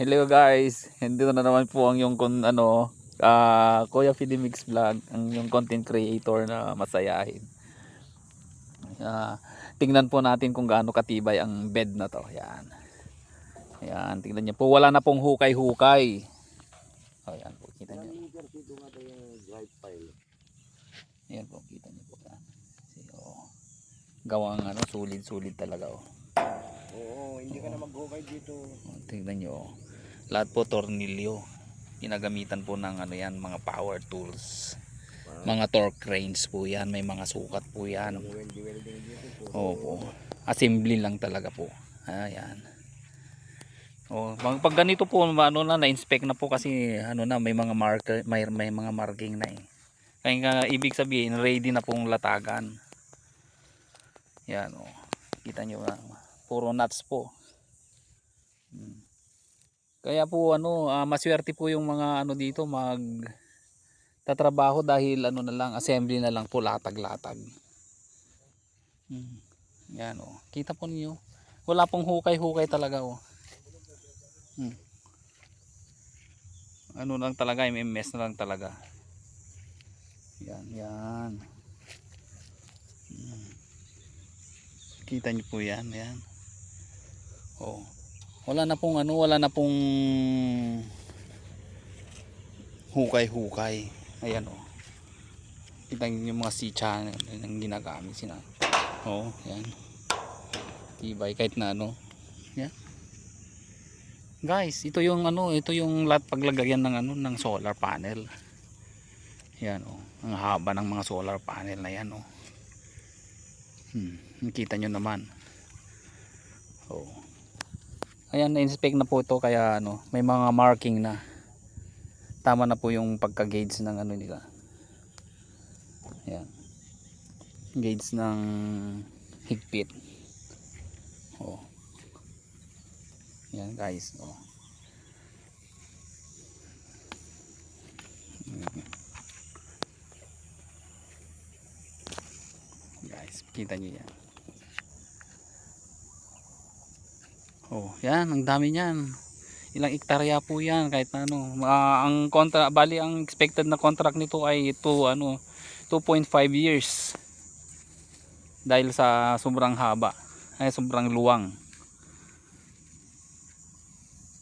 Hello guys, dito na naman po ang yung Kuya Fidimix Vlog, ang yung content creator na masayahin. Tingnan po natin kung gaano katibay ang bed na to. Yan. Yan, tingnan niyo po, wala na pong hukay-hukay. Oh, yan po, kita niyo. Yan po, kita niyo po. Gawang sulit-sulit talaga oh. Oo, hindi ka na maghukay dito. Tingnan nyo. Lahat po tornilyo. Ginagamitan po ng yan, mga power tools. Mga torque cranes po yan. May mga sukat po yan. Opo. Assembly lang talaga po. Ayan. Pag ganito po, na-inspect na po kasi may mga marker, may mga marking na eh. Kaya ibig sabihin, ready na pong latagan. Yan oh. Kita nyo na. Puro nuts po. Kaya po maswerte po yung mga dito tatrabaho dahil na lang, assembly na lang po, latag-latag. Yan oh. Kita po niyo. Wala pong hukay-hukay talaga oh. Lang talaga, may mess na lang talaga. Yan. Kita niyo po yan. Oh. Wala na pong hukay-hukay. Ayan oh. Kita niyo yung mga C-channel ang ginagamit sila. Oh, yan. Tibay kahit na Yan. Guys, ito yung lahat paglagyan ng solar panel. Yan oh. Ang haba ng mga solar panel na yan oh. Nakita nyo naman. Oh. Ayan, na-inspect na po ito kaya may mga marking na. Tama na po yung pagka-gauge ng nila. Ayan. Gauge ng higpit. Oh. Ayan guys. Oh. Guys, kita nyo yan. Oh, yan, ang dami niyan. Ilang hektarya po yan kahit na ang bali ang expected na contract nito ay 2.5 years. Dahil sa sobrang haba, ay sobrang luwang.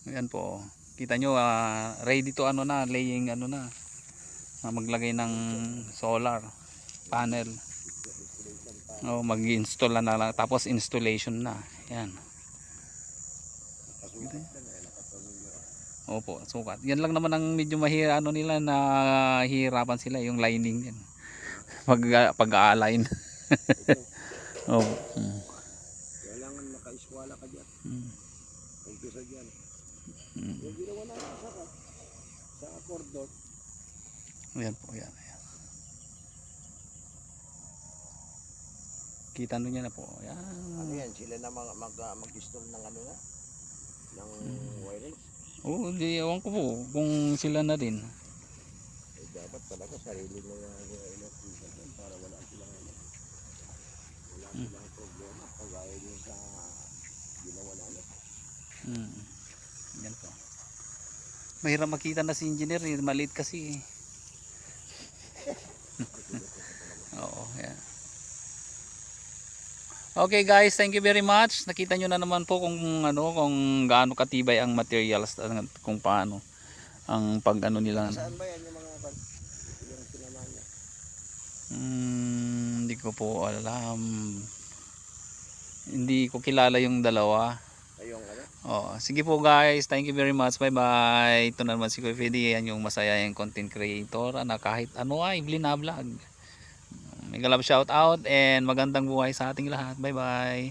Ayan po. Kita nyo ready to laying maglagay ng solar panel. Oh, mag-install na lang tapos installation na. Yan. Opo, sukat. Yan lang naman ang medyo mahira nila na hihirapan sila yung lining yan. Pag-align. Oh. Kailangan maka-iswala ka diyan. Umpisa diyan. Yung ginawa na sa cordon. Ayan po, yan. Kita nyo na po. Yan. Yan, sila na mag-install ng ng wiring. Oo, di ewan ko po kung sila na din. Dapat talaga sarili mo para wala silang problema kagaya din sa ginawa namin. Yan po. Mahirap makita na si engineer, maliit kasi. Oo, yan. Okay guys, thank you very much. Nakita nyo na naman po kung gaano katibay ang materials, kung paano ang nila. Saan ba yan yung mga yung sinamahan niya? Hindi ko po alam. Hindi ko kilala yung dalawa. Ayong Sige po guys, thank you very much. Bye bye. Ito na naman si Kuya Fidi, yan yung masayang content creator na kahit ay blinablog. Mega love shout out and magandang buhay sa ating lahat. Bye bye.